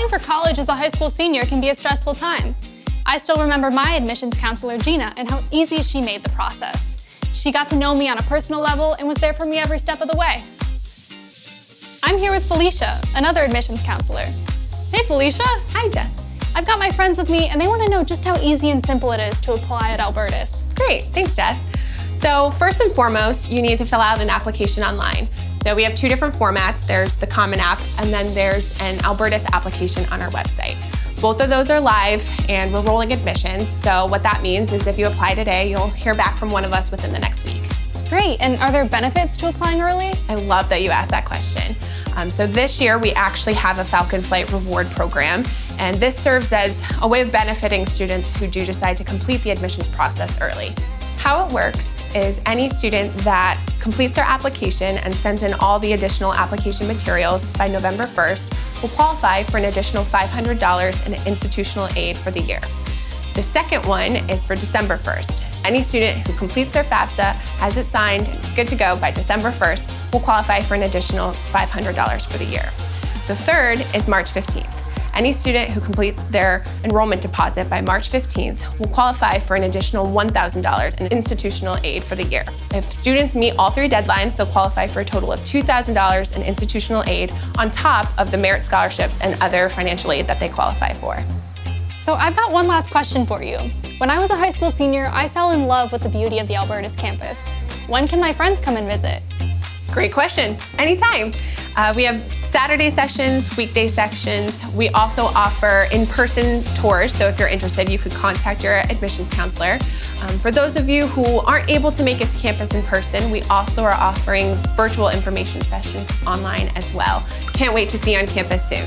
Applying for college as a high school senior can be a stressful time. I still remember my admissions counselor, Gina, and how easy she made the process. She got to know me on a personal level and was there for me every step of the way. I'm here with Felicia, another admissions counselor. Hey, Felicia. Hi, Jess. I've got my friends with me, and they want to know just how easy and simple it is to apply at Albertus. Great, thanks, Jess. So first and foremost, you need to fill out an application online. So we have two different formats. There's the Common App, and then there's an Albertus application on our website. Both of those are live, and we're rolling admissions. So what that means is if you apply today, you'll hear back from one of us within the next week. Great, and are there benefits to applying early? I love that you asked that question. So this year, we actually have a Falcon Flight Reward program, and this serves as a way of benefiting students who do decide to complete the admissions process early. How it works is any student that completes their application and sends in all the additional application materials by November 1st will qualify for an additional $500 in institutional aid for the year. The second one is for December 1st. Any student who completes their FAFSA, has it signed, and is good to go by December 1st will qualify for an additional $500 for the year. The third is March 15th. Any student who completes their enrollment deposit by March 15th will qualify for an additional $1,000 in institutional aid for the year. If students meet all three deadlines, they'll qualify for a total of $2,000 in institutional aid on top of the merit scholarships and other financial aid that they qualify for. So I've got one last question for you. When I was a high school senior, I fell in love with the beauty of the Albertus campus. When can my friends come and visit? Great question. Anytime. We have Saturday sessions, weekday sections. We also offer in-person tours, so if you're interested, you could contact your admissions counselor. For those of you who aren't able to make it to campus in person, we also are offering virtual information sessions online as well. Can't wait to see you on campus soon.